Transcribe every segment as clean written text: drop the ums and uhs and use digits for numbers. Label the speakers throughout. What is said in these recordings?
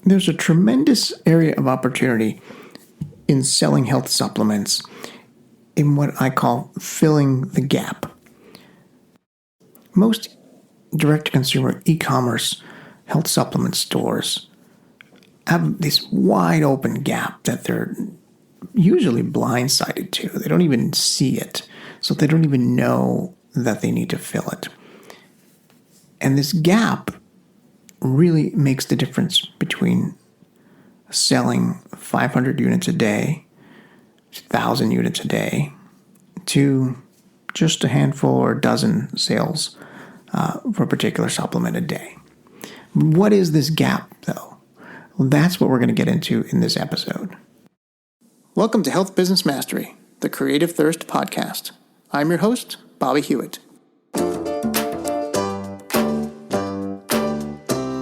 Speaker 1: There's a tremendous area of opportunity in selling health supplements in what I call filling the gap. Most direct-to-consumer e-commerce health supplement stores have this wide open gap that they're usually blindsided to. They don't even see it, so they don't even know that they need to fill it. And this gap really makes the difference between selling 500 units a day, 1,000 units a day, to just a handful or a dozen sales for a particular supplement a day. What is this gap, though? Well, that's what we're going to get into in this episode. Welcome to Health Business Mastery, the Creative Thirst podcast. I'm your host, Bobby Hewitt.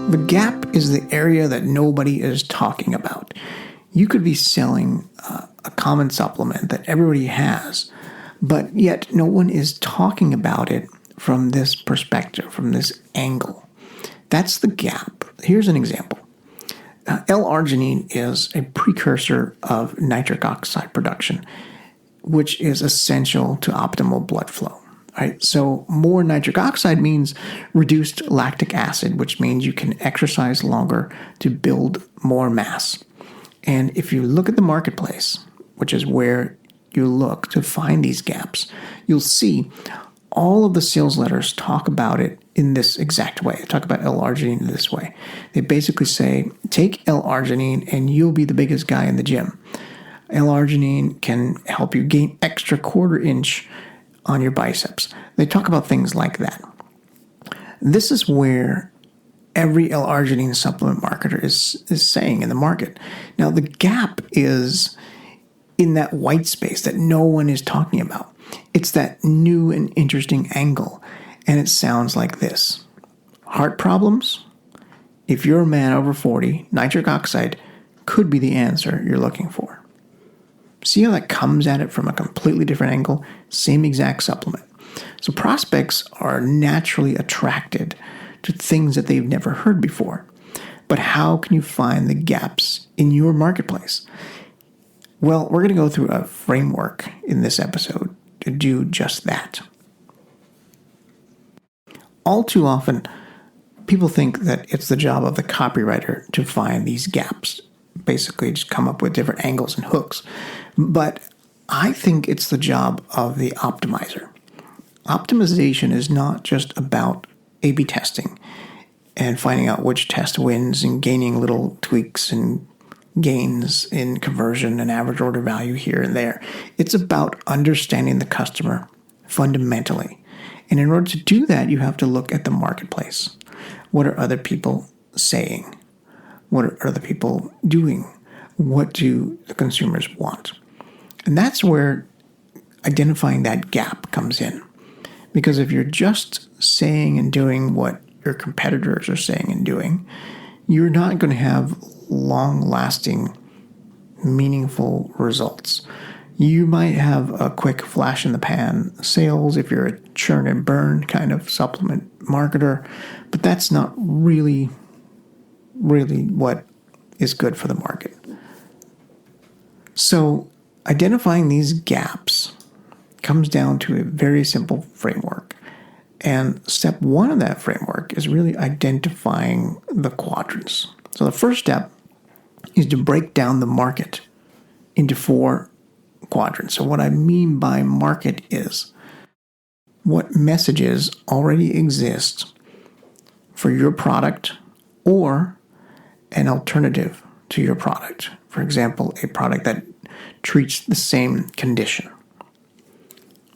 Speaker 1: The gap is the area that nobody is talking about. You could be selling a common supplement that everybody has, but yet no one is talking about it from this perspective, from this angle. That's the gap. Here's an example. L-arginine is a precursor of nitric oxide production, which is essential to optimal blood flow. Right? So more nitric oxide means reduced lactic acid, which means you can exercise longer to build more mass. And if you look at the marketplace, which is where you look to find these gaps, you'll see all of the sales letters talk about it in this exact way. They talk about L-arginine in this way. They basically say, take L-arginine and you'll be the biggest guy in the gym. L-arginine can help you gain extra quarter inch on your biceps. They talk about things like that. This is where every L-arginine supplement marketer is saying in the market. Now, the gap is in that white space that no one is talking about. It's that new and interesting angle, and it sounds like this. Heart problems? If you're a man over 40, nitric oxide could be the answer you're looking for. See how that comes at it from a completely different angle? Same exact supplement. So prospects are naturally attracted to things that they've never heard before. But how can you find the gaps in your marketplace? Well, we're going to go through a framework in this episode to do just that. All too often, people think that it's the job of the copywriter to find these gaps. Basically, just come up with different angles and hooks. But I think it's the job of the optimizer. Optimization is not just about A/B testing and finding out which test wins and gaining little tweaks and gains in conversion and average order value here and there. It's about understanding the customer fundamentally. And in order to do that, you have to look at the marketplace. What are other people saying? What are other people doing? What do the consumers want? And that's where identifying that gap comes in. Because if you're just saying and doing what your competitors are saying and doing, you're not going to have long-lasting, meaningful results. You might have a quick flash-in-the-pan sales if you're a churn and burn kind of supplement marketer, but that's not really what is good for the market. So identifying these gaps comes down to a very simple framework. And step one of that framework is really identifying the quadrants. So the first step is to break down the market into 4 quadrants. So what I mean by market is what messages already exist for your product or an alternative to your product. For example, a product that treats the same condition.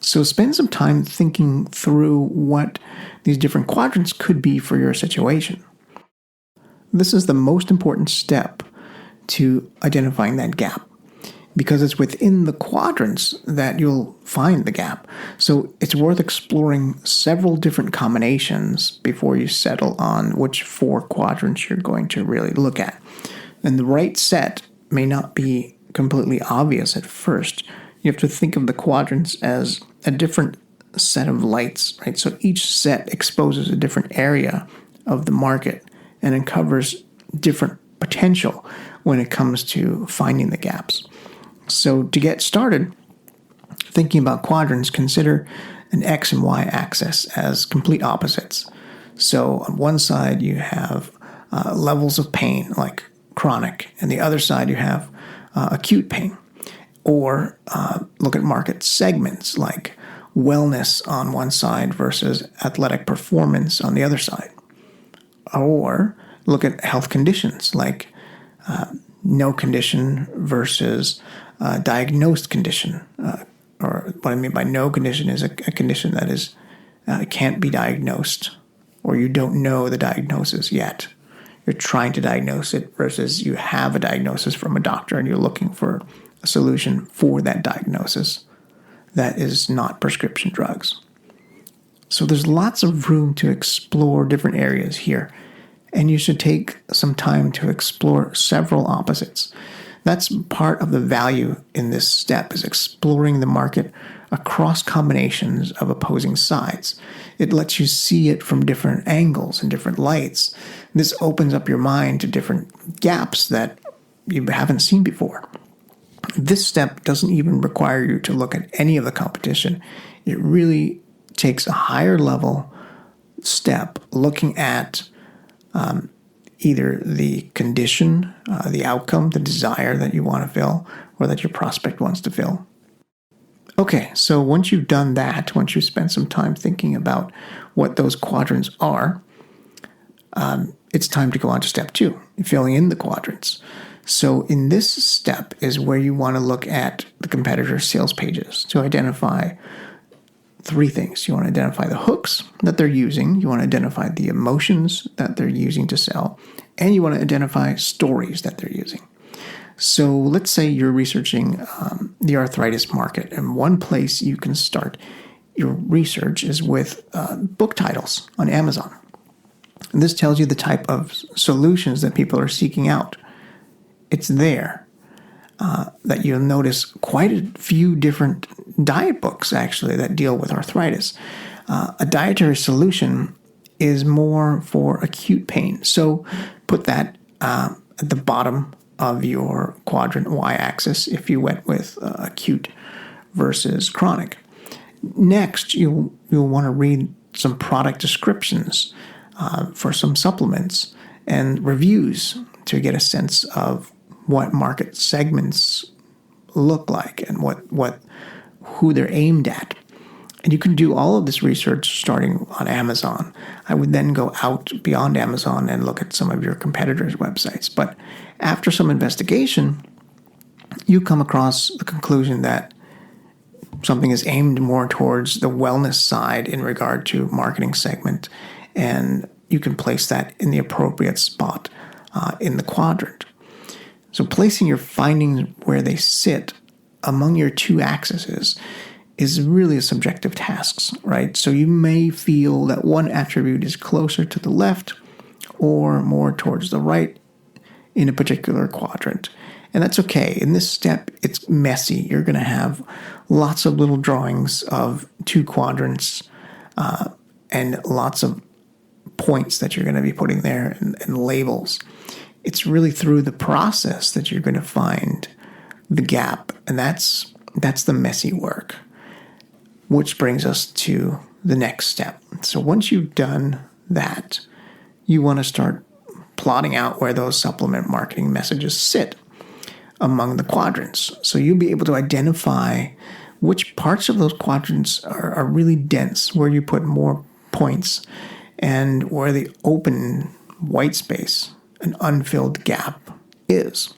Speaker 1: So spend some time thinking through what these different quadrants could be for your situation. This is the most important step to identifying that gap, because it's within the quadrants that you'll find the gap. So it's worth exploring several different combinations before you settle on which 4 quadrants you're going to really look at. And the right set may not be completely obvious at first. You have to think of the quadrants as a different set of lights, right? So each set exposes a different area of the market and it covers different potential when it comes to finding the gaps. So to get started, thinking about quadrants, consider an X and Y axis as complete opposites. So on one side you have levels of pain like chronic, and the other side you have acute pain. Or look at market segments like wellness on one side versus athletic performance on the other side. Or look at health conditions like no condition versus diagnosed condition. Or what I mean by no condition is a condition that is can't be diagnosed, or you don't know the diagnosis yet. You're trying to diagnose it versus you have a diagnosis from a doctor and you're looking for a solution for that diagnosis that is not prescription drugs. So there's lots of room to explore different areas here, and you should take some time to explore several opposites. That's part of the value in this step, is exploring the market across combinations of opposing sides. It lets you see it from different angles and different lights. This opens up your mind to different gaps that you haven't seen before. This step doesn't even require you to look at any of the competition. It really takes a higher level step looking at either the condition, the outcome, the desire that you want to fill, or that your prospect wants to fill. Okay, so once you've done that, once you spend some time thinking about what those quadrants are, it's time to go on to step 2, filling in the quadrants. So in this step is where you want to look at the competitor's sales pages to identify 3 things. You want to identify the hooks that they're using, you want to identify the emotions that they're using to sell, and you want to identify stories that they're using. So let's say you're researching the arthritis market, and one place you can start your research is with book titles on Amazon. And this tells you the type of solutions that people are seeking out. It's there that you'll notice quite a few different diet books, actually, that deal with arthritis. A dietary solution is more for acute pain. So put that at the bottom of your quadrant y-axis if you went with acute versus chronic. Next, you'll want to read some product descriptions for some supplements and reviews to get a sense of what market segments look like and who they're aimed at. And you can do all of this research starting on Amazon. I would then go out beyond Amazon and look at some of your competitors' websites. But after some investigation, you come across the conclusion that something is aimed more towards the wellness side in regard to marketing segment, and you can place that in the appropriate spot in the quadrant. So placing your findings where they sit among your 2 axes is really a subjective task, right? So you may feel that one attribute is closer to the left or more towards the right in a particular quadrant. And that's okay. In this step, it's messy. You're going to have lots of little drawings of 2 quadrants and lots of points that you're going to be putting there and labels. It's really through the process that you're going to find the gap, and that's the messy work, which brings us to the next step. So once you've done that, you want to start plotting out where those supplement marketing messages sit among the quadrants. So you'll be able to identify which parts of those quadrants are really dense, where you put more points, and where the open white space, an unfilled gap, is.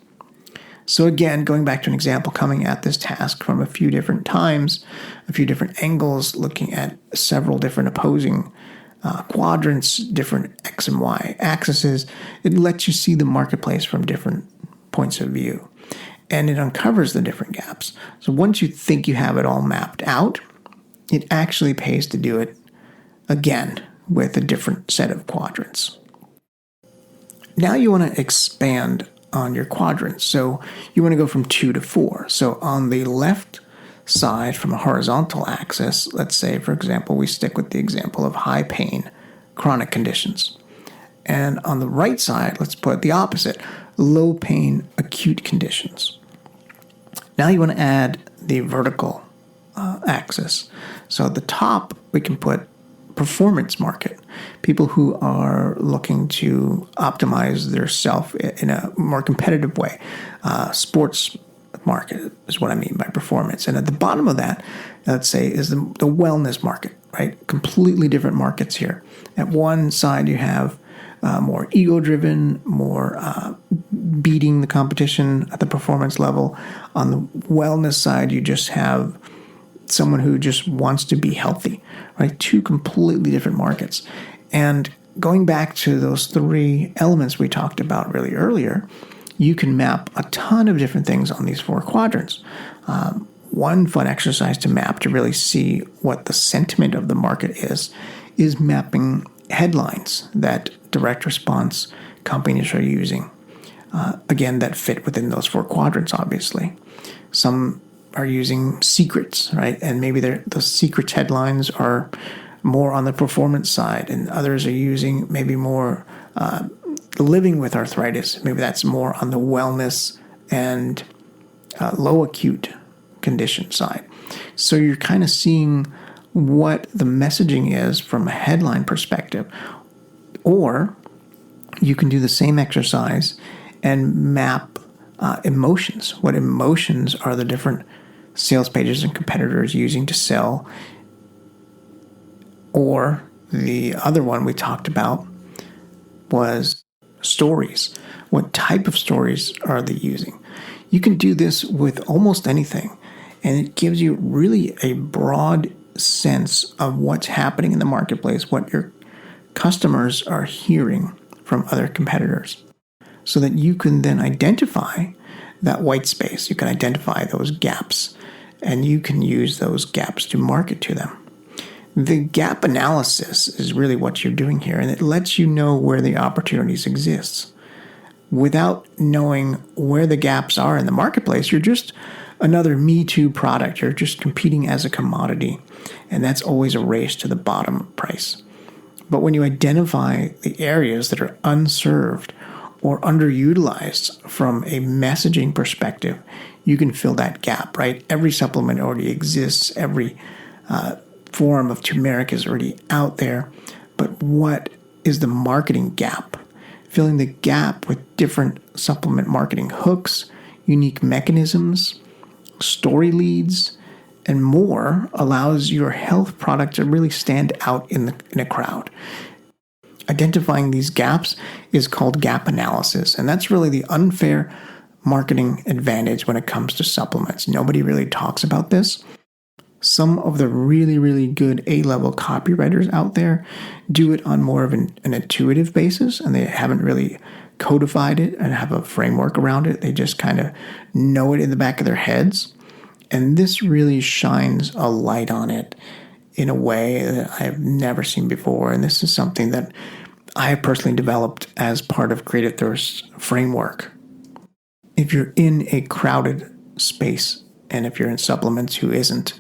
Speaker 1: So again, going back to an example, coming at this task from a few different times, a few different angles, looking at several different opposing quadrants, different X and Y axes, it lets you see the marketplace from different points of view. And it uncovers the different gaps. So once you think you have it all mapped out, it actually pays to do it again with a different set of quadrants. Now you want to expand on your quadrants. So you want to go from 2 to 4. So on the left side from a horizontal axis, let's say, for example, we stick with the example of high pain, chronic conditions. And on the right side, let's put the opposite, low pain acute conditions. Now you want to add the vertical axis. So at the top, we can put performance market, people who are looking to optimize their self in a more competitive way. Sports market is what I mean by performance. And at the bottom of that, let's say, is the wellness market, right? Completely different markets here. At one side, you have more ego-driven, more beating the competition at the performance level. On the wellness side, you just have someone who just wants to be healthy, right? Two completely different markets. And going back to those three elements we talked about really earlier, you can map a ton of different things on these four quadrants. One fun exercise to map to really see what the sentiment of the market is mapping headlines that direct response companies are using. Again, that fit within those four quadrants, obviously. Some are using secrets, right? And maybe those secrets headlines are more on the performance side, and others are using maybe more living with arthritis. Maybe that's more on the wellness and low acute condition side. So you're kind of seeing what the messaging is from a headline perspective. Or you can do the same exercise and map emotions. What emotions are the different sales pages and competitors using to sell? Or the other one we talked about was stories. What type of stories are they using? You can do this with almost anything, and it gives you really a broad sense of what's happening in the marketplace, what your customers are hearing from other competitors, so that you can then identify that white space. You can identify those gaps, and you can use those gaps to market to them. The gap analysis is really what you're doing here, and it lets you know where the opportunities exist. Without knowing where the gaps are in the marketplace, you're just another Me Too product. You're just competing as a commodity, and that's always a race to the bottom price. But when you identify the areas that are unserved or underutilized from a messaging perspective, you can fill that gap, right? Every supplement already exists. Every form of turmeric is already out there. But what is the marketing gap? Filling the gap with different supplement marketing hooks, unique mechanisms, story leads, and more allows your health product to really stand out in a crowd. Identifying these gaps is called gap analysis, and that's really the unfair marketing advantage when it comes to supplements. Nobody really talks about this. Some of the really, really good A-level copywriters out there do it on more of an intuitive basis, and they haven't really codified it and have a framework around it. They just kind of know it in the back of their heads. And this really shines a light on it in a way that I have never seen before. And this is something that I have personally developed as part of Creative Thirst's framework. If you're in a crowded space, and if you're in supplements who isn't,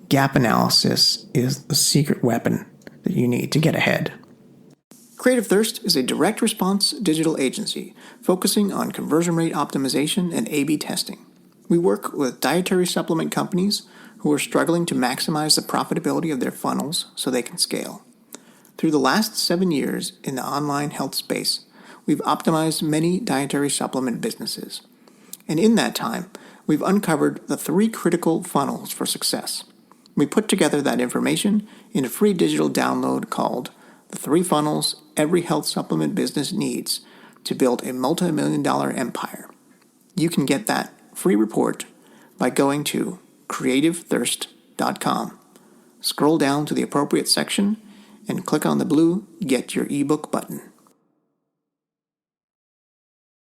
Speaker 1: gap analysis is the secret weapon that you need to get ahead. Creative Thirst is a direct response digital agency focusing on conversion rate optimization and A/B testing. We work with dietary supplement companies who are struggling to maximize the profitability of their funnels so they can scale. Through the last 7 years in the online health space, we've optimized many dietary supplement businesses. And in that time, we've uncovered the 3 critical funnels for success. We put together that information in a free digital download called The 3 Funnels Every Health Supplement Business Needs to Build a Multi-million-dollar Empire. You can get that free report by going to creativethirst.com. Scroll down to the appropriate section and click on the blue Get Your ebook button.